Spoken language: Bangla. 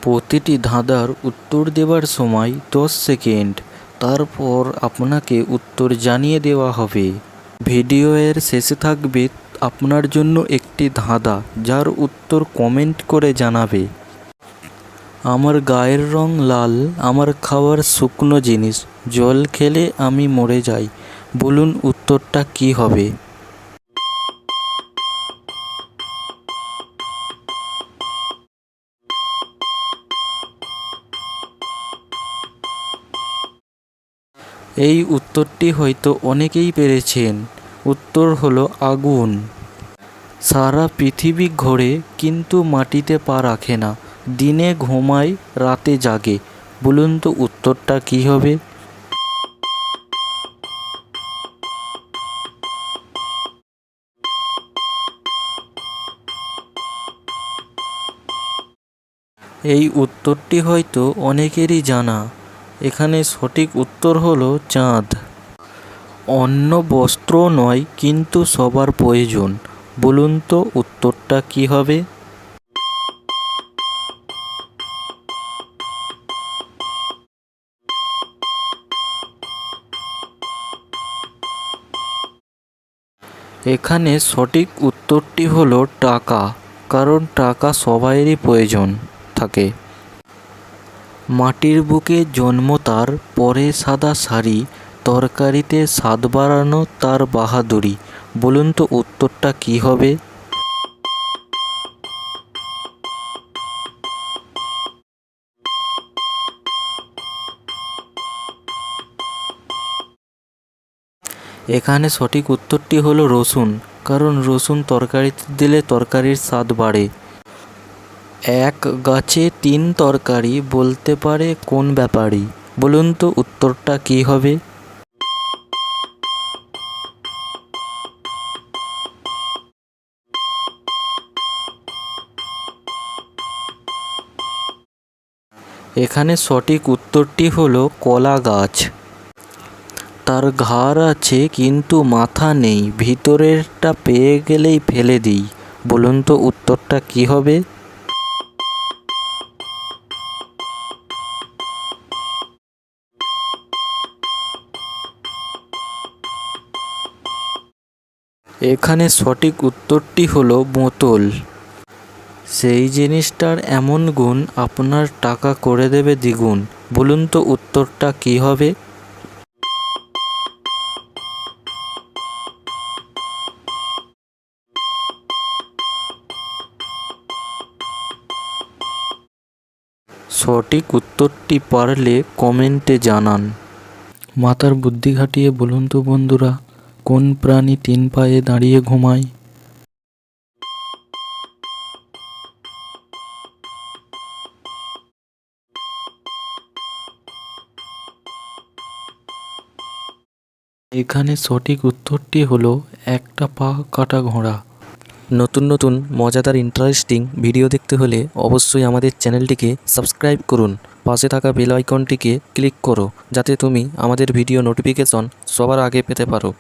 প্রতিটি ধাঁধার উত্তর দেওয়ার সময় 10 সেকেন্ড, তারপর আপনাকে উত্তর জানিয়ে দেওয়া হবে। ভিডিওর শেষে থাকবে আপনার জন্য একটি ধাঁধা, যার উত্তর কমেন্ট করে জানাবে। আমার গায়ের রং লাল, আমার খাওয়ার শুকনো জিনিস, জল খেলে আমি মরে যাই, বলুন উত্তরটা কী হবে? এই উত্তরটি হয়তো অনেকেই পেরেছেন। উত্তর হলো আগুন। সারা পৃথিবী ঘোরে কিন্তু মাটিতে পা রাখে না, দিনে ঘুমায় রাতে জাগে, বলুন তো উত্তরটা কী হবে? এই উত্তরটি হয়তো অনেকেরই জানা। এখানে সঠিক উত্তর হলো চাঁদ। অন্ন বস্ত্র নয় কিন্তু সবার প্রয়োজন, বলুন তো উত্তরটা কী হবে? এখানে সঠিক উত্তরটি হলো টাকা, কারণ টাকা সবারই প্রয়োজন থাকে। মাটির বুকে জন্ম তার, পরে সাদা শাড়ি, তরকারিতে স্বাদ বাড়ানো তার বাহাদুরি, বলুন তো উত্তরটা কী হবে? এখানে সঠিক উত্তরটি হলো রসুন, কারণ রসুন তরকারিতে দিলে তরকারির স্বাদ বাড়ে। এক গাছে 3 তরকারি বলতে পারে কোন ব্যাপারী, বলুন তো উত্তরটা কী হবে? এখানে সঠিক উত্তরটি হলো কলা গাছ। তার ঘাড় আছে কিন্তু মাথা নেই, ভিতরেরটা পেয়ে গেলেই ফেলে দিই, বলুন তো উত্তরটা কী হবে? এখানে সঠিক উত্তরটি হলো বোতল। সেই জিনিসটার এমন গুণ আপনার টাকা করে দেবে দ্বিগুণ, বলুন তো উত্তরটা কী হবে? সঠিক উত্তরটি পারলে কমেন্টে জানান। মাথার বুদ্ধি খাটিয়ে বলুন তো বন্ধুরা, কোন প্রাণী 3 পায়ে দাঁড়িয়ে ঘুমায়? এখানে সঠিক উত্তরটি হলো একটা পা কাটা ঘোড়া। নতুন নতুন মজাদার ইন্টারেস্টিং ভিডিও দেখতে হলে অবশ্যই আমাদের চ্যানেলটিকে সাবস্ক্রাইব করুন। পাশে থাকা বেল আইকনটিকে ক্লিক করো, যাতে তুমি আমাদের ভিডিও নোটিফিকেশন সবার আগে পেতে পারো।